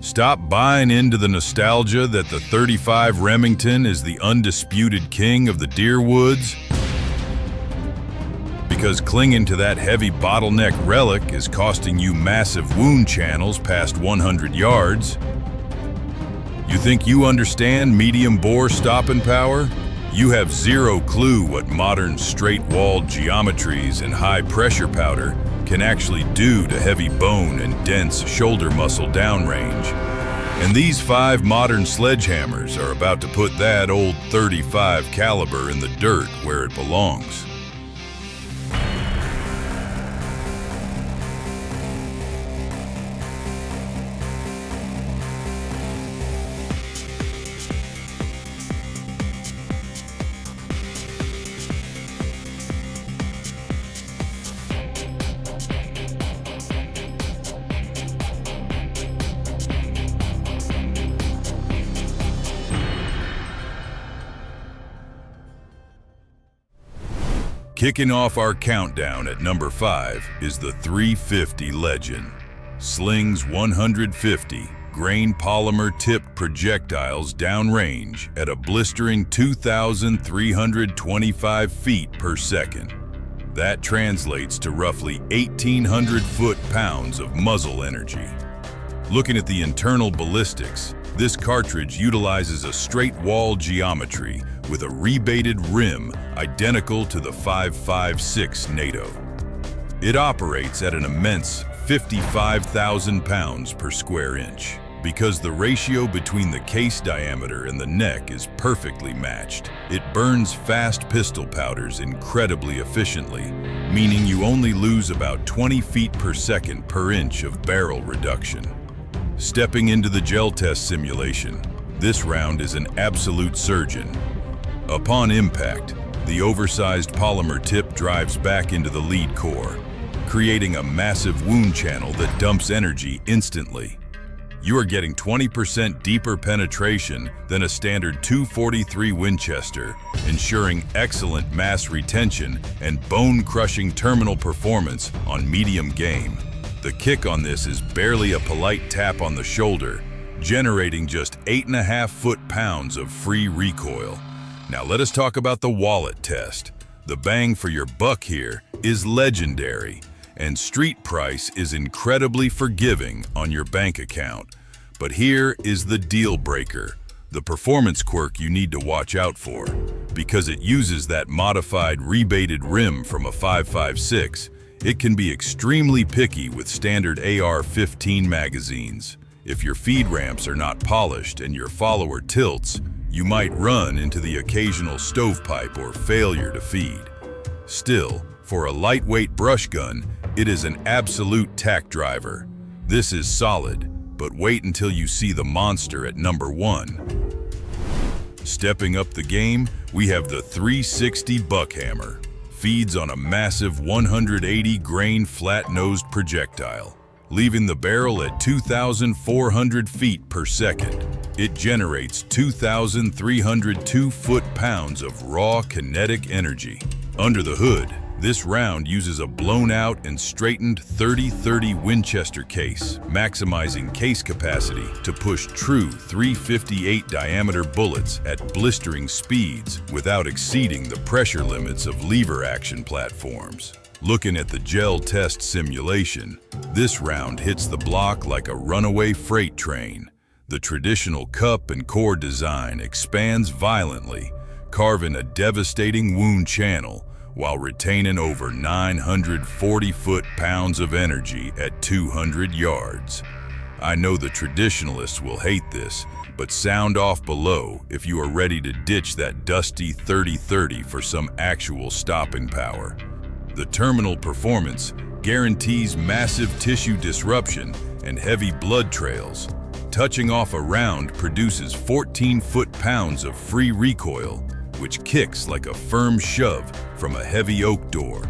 Stop buying into the nostalgia that the .35 Remington is the undisputed king of the deer woods, because clinging to that heavy bottleneck relic is costing you massive wound channels past 100 yards. You think you understand medium bore stopping power? You have zero clue what modern straight-walled geometries and high-pressure powder can actually do to heavy bone and dense shoulder muscle downrange. And these 5 modern sledgehammers are about to put that old .35 caliber in the dirt where it belongs. Kicking off our countdown at number 5 is the 350 Legend. Slings 150 grain polymer tipped projectiles downrange at a blistering 2,325 feet per second. That translates to roughly 1,800 foot-pounds of muzzle energy. Looking at the internal ballistics, this cartridge utilizes a straight wall geometry with a rebated rim identical to the .556 NATO. It operates at an immense 55,000 pounds per square inch because the ratio between the case diameter and the neck is perfectly matched. It burns fast pistol powders incredibly efficiently, meaning you only lose about 20 feet per second per inch of barrel reduction. Stepping into the gel test simulation, this round is an absolute surgeon. Upon impact, the oversized polymer tip drives back into the lead core, creating a massive wound channel that dumps energy instantly. You are getting 20% deeper penetration than a standard .243 Winchester, ensuring excellent mass retention and bone-crushing terminal performance on medium game. The kick on this is barely a polite tap on the shoulder, generating just 8.5 foot-pounds of free recoil. Now let us talk about the wallet test. The bang for your buck here is legendary, and street price is incredibly forgiving on your bank account. But here is the deal breaker, the performance quirk you need to watch out for. Because it uses that modified rebated rim from a .556, it can be extremely picky with standard AR-15 magazines. If your feed ramps are not polished and your follower tilts, you might run into the occasional stovepipe or failure to feed. Still, for a lightweight brush gun, it is an absolute tack driver. This is solid, but wait until you see the monster at number 1. Stepping up the game, we have the 360 Buckhammer. Feeds on a massive 180 grain flat-nosed projectile, leaving the barrel at 2,400 feet per second. It generates 2,302 foot-pounds of raw kinetic energy. Under the hood, this round uses a blown-out and straightened .30-30 Winchester case, maximizing case capacity to push true .358 diameter bullets at blistering speeds without exceeding the pressure limits of lever-action platforms. Looking at the gel test simulation, this round hits the block like a runaway freight train. The traditional cup and core design expands violently, carving a devastating wound channel while retaining over 940 foot-pounds of energy at 200 yards. I know the traditionalists will hate this, but sound off below if you are ready to ditch that dusty .30-30 for some actual stopping power. The terminal performance guarantees massive tissue disruption and heavy blood trails. Touching off a round produces 14 foot-pounds of free recoil, which kicks like a firm shove from a heavy oak door.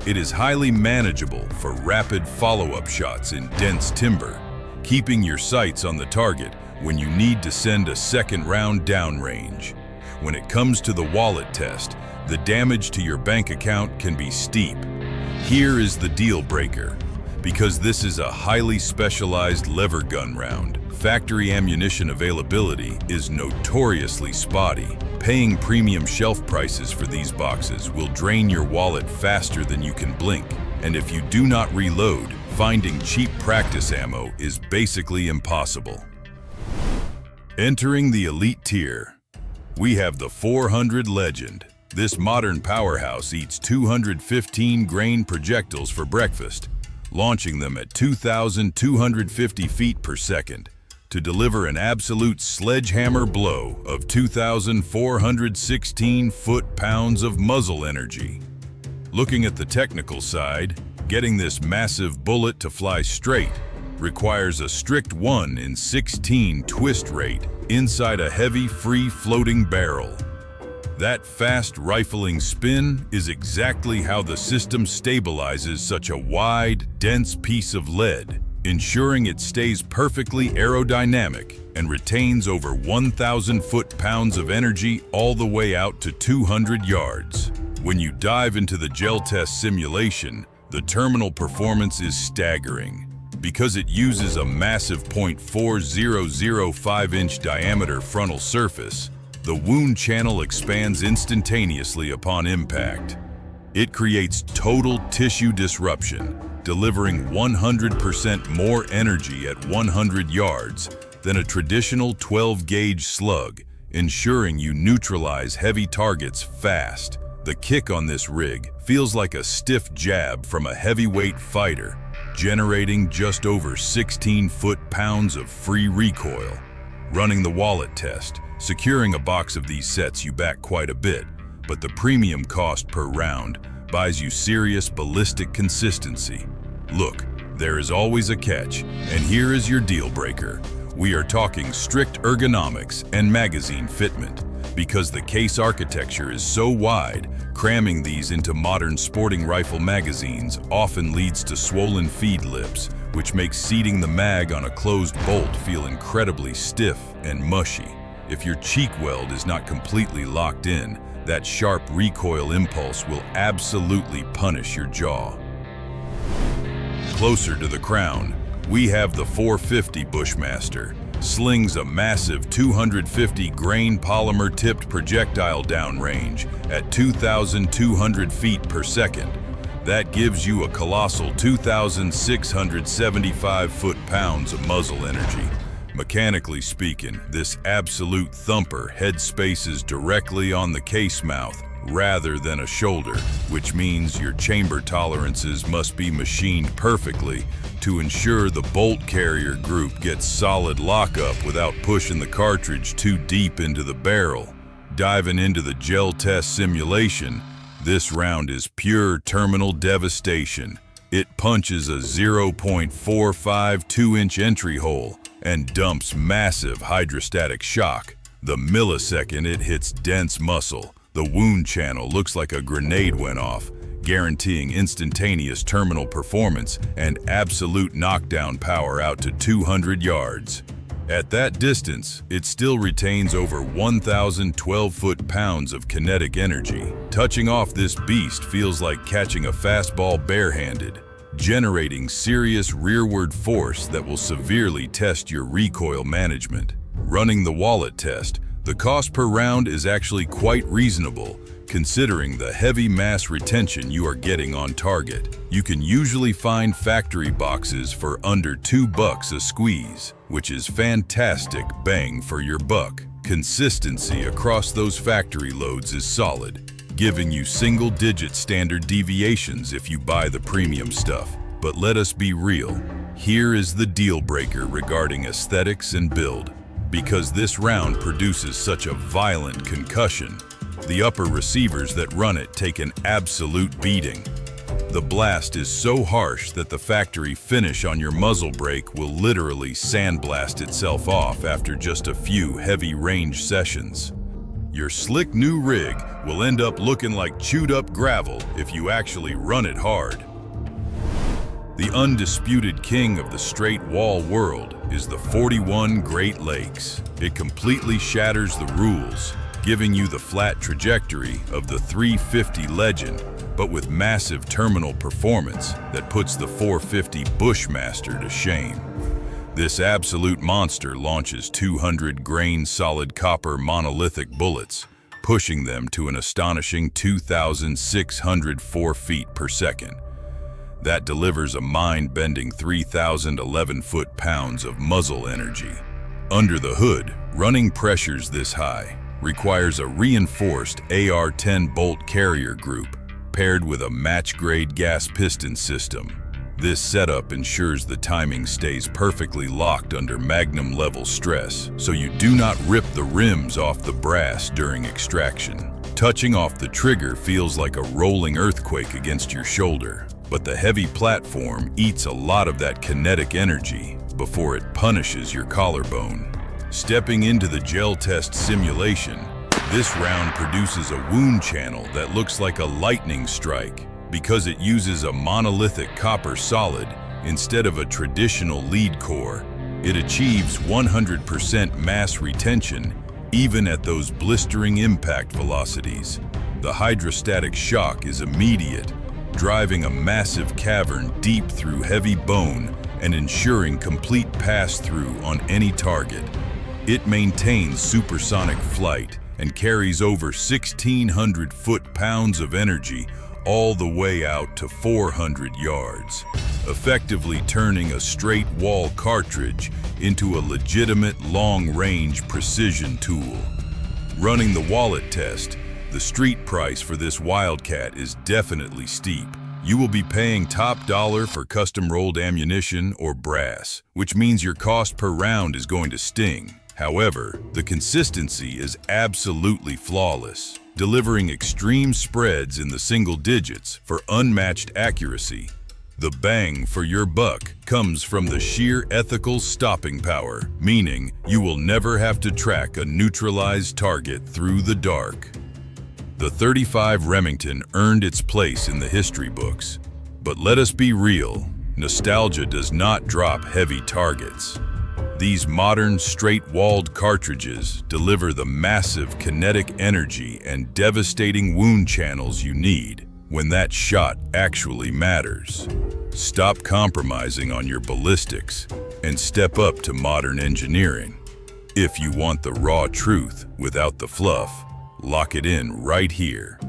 It is highly manageable for rapid follow-up shots in dense timber, keeping your sights on the target when you need to send a second round downrange. When it comes to the wallet test, the damage to your bank account can be steep. Here is the deal breaker. Because this is a highly specialized lever gun round, factory ammunition availability is notoriously spotty. Paying premium shelf prices for these boxes will drain your wallet faster than you can blink, and if you do not reload, finding cheap practice ammo is basically impossible. Entering the elite tier, we have the 400 Legend. This modern powerhouse eats 215 grain projectiles for breakfast, launching them at 2,250 feet per second to deliver an absolute sledgehammer blow of 2,416 foot-pounds of muzzle energy. Looking at the technical side, getting this massive bullet to fly straight requires a strict 1 in 16 twist rate inside a heavy free-floating barrel. That fast rifling spin is exactly how the system stabilizes such a wide, dense piece of lead, ensuring it stays perfectly aerodynamic and retains over 1,000 foot-pounds of energy all the way out to 200 yards. When you dive into the gel test simulation, the terminal performance is staggering. Because it uses a massive 0.4005-inch diameter frontal surface, the wound channel expands instantaneously upon impact. It creates total tissue disruption, delivering 100% more energy at 100 yards than a traditional 12-gauge slug, ensuring you neutralize heavy targets fast. The kick on this rig feels like a stiff jab from a heavyweight fighter, generating just over 16 foot-pounds of free recoil. Running the wallet test, securing a box of these sets you back quite a bit, but the premium cost per round buys you serious ballistic consistency. Look, there is always a catch, and here is your deal breaker. We are talking strict ergonomics and magazine fitment. Because the case architecture is so wide, cramming these into modern sporting rifle magazines often leads to swollen feed lips, which makes seating the mag on a closed bolt feel incredibly stiff and mushy. If your cheek weld is not completely locked in, that sharp recoil impulse will absolutely punish your jaw. Closer to the crown, we have the 450 Bushmaster. Slings a massive 250 grain polymer-tipped projectile downrange at 2,200 feet per second. That gives you a colossal 2,675 foot-pounds of muzzle energy. Mechanically speaking, this absolute thumper head spaces directly on the case mouth rather than a shoulder, which means your chamber tolerances must be machined perfectly to ensure the bolt carrier group gets solid lockup without pushing the cartridge too deep into the barrel. Diving into the gel test simulation, this round is pure terminal devastation. It punches a 0.452-inch entry hole and dumps massive hydrostatic shock. The millisecond it hits dense muscle, the wound channel looks like a grenade went off, guaranteeing instantaneous terminal performance and absolute knockdown power out to 200 yards. At that distance, it still retains over 1,012 foot-pounds of kinetic energy. Touching off this beast feels like catching a fastball barehanded, generating serious rearward force that will severely test your recoil management. Running the wallet test, the cost per round is actually quite reasonable, considering the heavy mass retention you are getting on target. You can usually find factory boxes for under $2 a squeeze, which is fantastic bang for your buck. Consistency across those factory loads is solid, giving you single-digit standard deviations if you buy the premium stuff. But let us be real, here is the deal breaker regarding aesthetics and build. Because this round produces such a violent concussion, the upper receivers that run it take an absolute beating. The blast is so harsh that the factory finish on your muzzle brake will literally sandblast itself off after just a few heavy range sessions. Your slick new rig will end up looking like chewed up gravel if you actually run it hard. The undisputed king of the straight wall world is the 41 Great Lakes. It completely shatters the rules, giving you the flat trajectory of the 350 Legend, but with massive terminal performance that puts the 450 Bushmaster to shame. This absolute monster launches 200-grain solid copper monolithic bullets, pushing them to an astonishing 2,604 feet per second. That delivers a mind-bending 3,011 foot-pounds of muzzle energy. Under the hood, running pressures this high requires a reinforced AR-10 bolt carrier group paired with a match-grade gas piston system. This setup ensures the timing stays perfectly locked under magnum-level stress, so you do not rip the rims off the brass during extraction. Touching off the trigger feels like a rolling earthquake against your shoulder, but the heavy platform eats a lot of that kinetic energy before it punishes your collarbone. Stepping into the gel test simulation, this round produces a wound channel that looks like a lightning strike because it uses a monolithic copper solid instead of a traditional lead core. It achieves 100% mass retention even at those blistering impact velocities. The hydrostatic shock is immediate, driving a massive cavern deep through heavy bone and ensuring complete pass-through on any target. It maintains supersonic flight and carries over 1,600 foot-pounds of energy all the way out to 400 yards, effectively turning a straight wall cartridge into a legitimate long-range precision tool. Running the wallet test, the street price for this Wildcat is definitely steep. You will be paying top dollar for custom-rolled ammunition or brass, which means your cost per round is going to sting. However, the consistency is absolutely flawless, delivering extreme spreads in the single digits for unmatched accuracy. The bang for your buck comes from the sheer ethical stopping power, meaning you will never have to track a neutralized target through the dark. The .35 Remington earned its place in the history books, but let us be real, nostalgia does not drop heavy targets. These modern, straight-walled cartridges deliver the massive kinetic energy and devastating wound channels you need when that shot actually matters. Stop compromising on your ballistics and step up to modern engineering. If you want the raw truth without the fluff, lock it in right here.